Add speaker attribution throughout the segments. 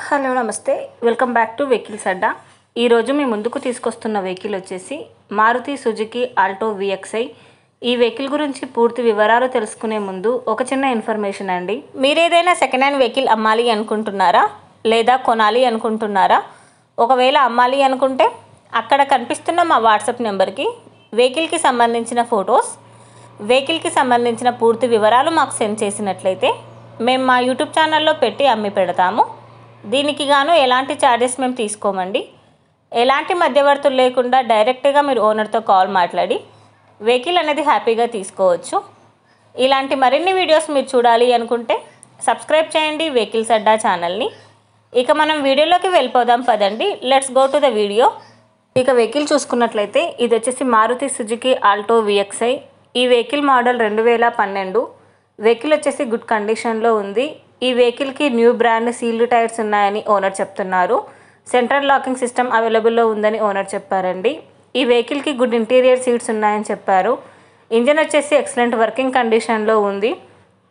Speaker 1: Hello నమస్తే, welcome back to vehicles అడ్డా. ఈరోజు మీ ముందుకు తీసుకొస్తున్న వెహికల్ వచ్చేసి మారుతి సుజుకి ఆల్టో VXi. ఈ వెహికల్ గురించి పూర్తి వివరాలు తెలుసుకునే ముందు ఒక చిన్న ఇన్ఫర్మేషన్ అండి. మీరు ఏదైనా సెకండ్ హ్యాండ్ వెహికల్ అమ్మాలి అనుకుంటున్నారా లేదా కొనాలి అనుకుంటున్నారా? ఒకవేళ అమ్మాలి అనుకుంటే అక్కడ కనిపిస్తున్న మా వాట్సాప్ నెంబర్కి వెహికల్కి సంబంధించిన ఫొటోస్, వెహికల్కి సంబంధించిన పూర్తి వివరాలు మాకు సెండ్ చేసినట్లయితే మేము మా యూట్యూబ్ ఛానల్లో పెట్టి అమ్మి పెడతాము. దీనికి గాను ఎలాంటి ఛార్జెస్ మేము తీసుకోమండి. ఎలాంటి మధ్యవర్తులు లేకుండా డైరెక్ట్గా మీరు ఓనర్తో కాల్ మాట్లాడి వెహికల్ అనేది హ్యాపీగా తీసుకోవచ్చు. ఇలాంటి మరిన్ని వీడియోస్ మీరు చూడాలి అనుకుంటే సబ్స్క్రైబ్ చేయండి వెహికల్స్ అడ్డా ఛానల్ని. ఇక మనం వీడియోలోకి వెళ్ళిపోదాం పదండి. Let's go to the video. ఇక వెహికల్ చూసుకున్నట్లయితే ఇది వచ్చేసి మారుతి సుజుకి ఆల్టో VXi. ఈ వెహికల్ మోడల్ 2012. వెహికల్ వచ్చేసి గుడ్ కండిషన్లో ఉంది. ఈ వెహికల్కి న్యూ బ్రాండ్ సీల్డ్ టైర్స్ ఉన్నాయని ఓనర్ చెప్తున్నారు. సెంట్రల్ లాకింగ్ సిస్టమ్ అవైలబుల్లో ఉందని ఓనర్ చెప్పారండి. ఈ వెహికల్కి గుడ్ ఇంటీరియర్ సీట్స్ ఉన్నాయని చెప్పారు. ఇంజన్ వచ్చేసి ఎక్సలెంట్ వర్కింగ్ కండిషన్లో ఉంది.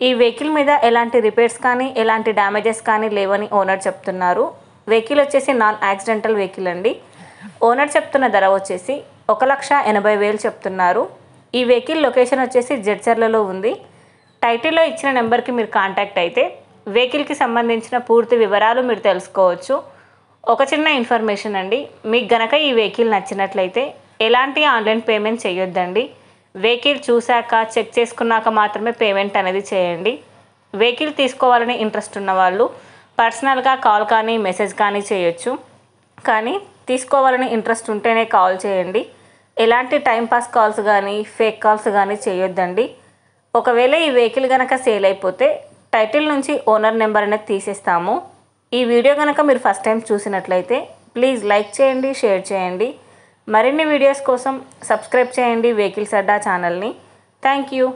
Speaker 1: ఈ వెహికల్ మీద ఎలాంటి రిపేర్స్ కానీ ఎలాంటి డ్యామేజెస్ కానీ లేవని ఓనర్ చెప్తున్నారు. వెహికల్ వచ్చేసి నాన్ యాక్సిడెంటల్ వెహికల్ అండి. ఓనర్ చెప్తున్న ధర వచ్చేసి 1,80,000 చెప్తున్నారు. ఈ వెహికల్ లొకేషన్ వచ్చేసి జడ్చర్లలో ఉంది. టైటిల్లో ఇచ్చిన నెంబర్కి మీరు కాంటాక్ట్ అయితే వెహికల్కి సంబంధించిన పూర్తి వివరాలు మీరు తెలుసుకోవచ్చు. ఒక చిన్న ఇన్ఫర్మేషన్ అండి, మీకు గనక ఈ వెహికల్ నచ్చినట్లయితే ఎలాంటి ఆన్లైన్ పేమెంట్ చేయొద్దండి. వెహికల్ చూశాక చెక్ చేసుకున్నాక మాత్రమే పేమెంట్ అనేది చేయండి. వెహికల్ తీసుకోవాలని ఇంట్రెస్ట్ ఉన్న వాళ్ళు పర్సనల్గా కాల్ కానీ మెసేజ్ కానీ చేయొచ్చు. కానీ తీసుకోవాలని ఇంట్రెస్ట్ ఉంటేనే కాల్ చేయండి. ఎలాంటి టైంపాస్ కాల్స్ కానీ ఫేక్ కాల్స్ కానీ చేయొద్దండి. ఒకవేళ ఈ వెహికల్ కనుక సేల్ అయిపోతే టైటిల్ నుంచి ఓనర్ నెంబర్ అనేది తీసేస్తాము. ఈ వీడియో కనుక మీరు ఫస్ట్ టైం చూసినట్లయితే ప్లీజ్ లైక్ చేయండి, షేర్ చేయండి. మరిన్ని వీడియోస్ కోసం సబ్స్క్రైబ్ చేయండి వెహికల్స్ అడ్డా ఛానల్ని. Thank you.